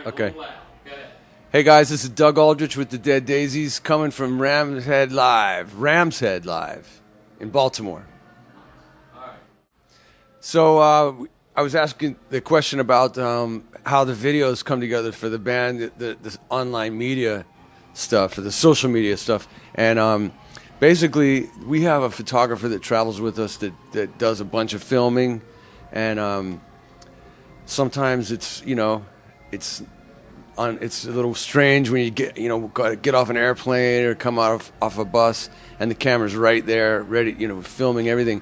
Okay. Hey guys, this is Doug Aldrich with the Dead Daisies coming from Rams Head Live in Baltimore. So I was asking the question about how the videos come together for the band, the online media stuff, for the social media stuff, and basically we have a photographer that travels with us that does a bunch of filming, and sometimes it's a little strange when you get off an airplane or come off a bus and the camera's right there, ready, filming everything.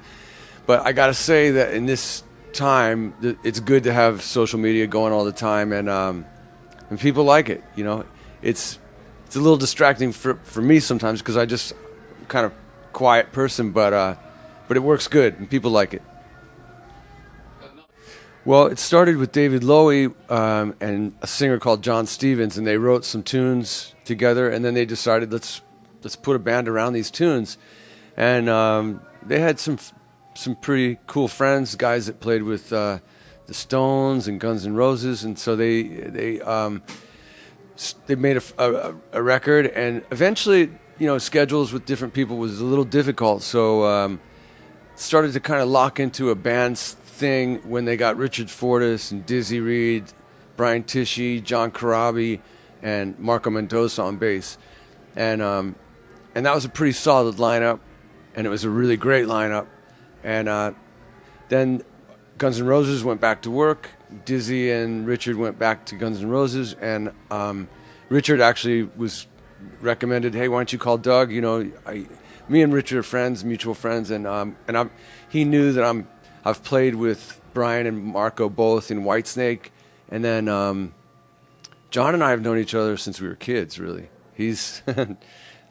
But I got to say that in this time, it's good to have social media going all the time, and people like it. It's a little distracting for me sometimes because I just kind of quiet person, but it works good and people like it. Well, it started with David Lowy and a singer called John Stevens, and they wrote some tunes together, and then they decided let's put a band around these tunes, and they had some pretty cool friends, guys that played with the Stones and Guns N' Roses, and so they made a record, and eventually schedules with different people was a little difficult, so started to kind of lock into a band's thing when they got Richard Fortas and Dizzy Reed, Brian Tishy, John Corabi, and Marco Mendoza on bass, and that was a pretty solid lineup, and it was a really great lineup. And then Guns N' Roses went back to work. Dizzy and Richard went back to Guns N' Roses, and Richard actually was recommended, hey, why don't you call Doug? Me and Richard are friends, mutual friends, and he knew that I've played with Brian and Marco both in Whitesnake, and then John and I have known each other since we were kids. Really,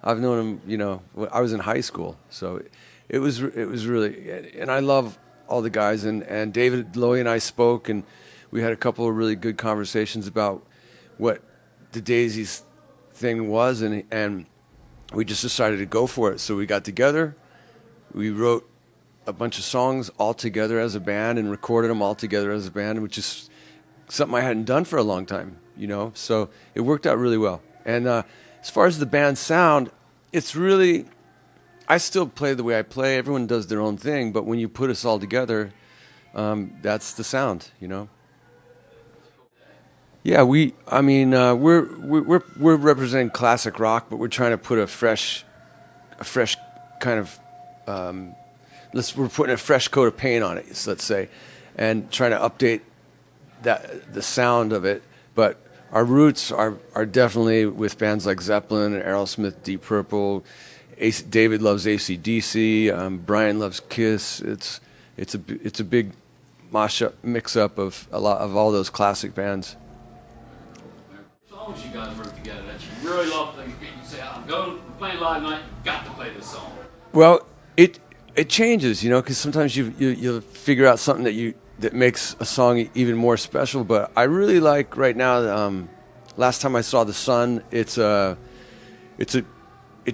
I've known him. I was in high school, so. It was really, and I love all the guys, and David Lowy and I spoke, and we had a couple of really good conversations about what the Daisies thing was, and we just decided to go for it. So we got together, we wrote a bunch of songs all together as a band and recorded them all together as a band, which is something I hadn't done for a long time, so it worked out really well. And as far as the band's sound, it's really... I still play the way I play. Everyone does their own thing, but when you put us all together, that's the sound, Yeah, we're representing classic rock, but we're trying to put a fresh kind of we're putting a fresh coat of paint on it, let's say, and trying to update the sound of it. But our roots are definitely with bands like Zeppelin and Aerosmith, Deep Purple. David loves AC/DC. Brian loves Kiss. It's a big mix up of all those classic bands. Songs you guys wrote together that you really love, that you say, "I'm going to play live tonight. Got to play this song." Well, it changes, because sometimes you figure out something that makes a song even more special. But I really like right now. Last time I saw the sun, it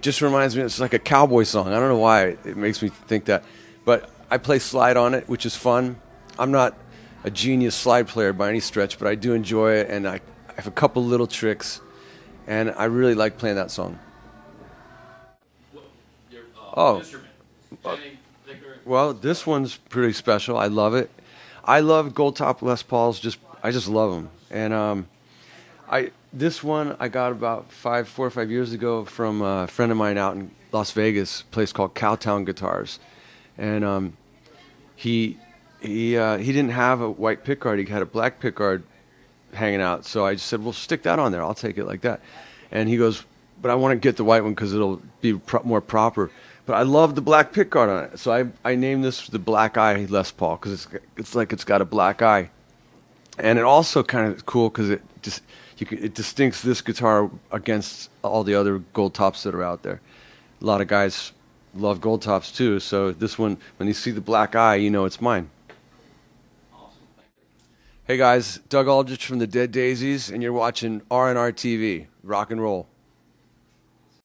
just reminds me, it's like a cowboy song. I don't know why it makes me think that. But I play slide on it, which is fun. I'm not a genius slide player by any stretch, but I do enjoy it, and I have a couple little tricks, and I really like playing that song. Instrument. Well, this one's pretty special. I love it. I love gold top Les Pauls. I just love them. And this one I got about 4 or 5 years ago from a friend of mine out in Las Vegas, a place called Cowtown Guitars, and he didn't have a white pickguard. He had a black pickguard hanging out, so I just said, "Well, stick that on there. I'll take it like that." And he goes, "But I want to get the white one because it'll be more proper." But I love the black pickguard on it, so I named this the Black Eye Les Paul because it's got a black eye, and it also kind of cool because it distincts this guitar against all the other gold tops that are out there. A lot of guys love gold tops too, so this one, when you see the black eye, it's mine. Awesome. Thank you. Hey guys, Doug Aldrich from the Dead Daisies, and you're watching RNRTV. Rock and roll.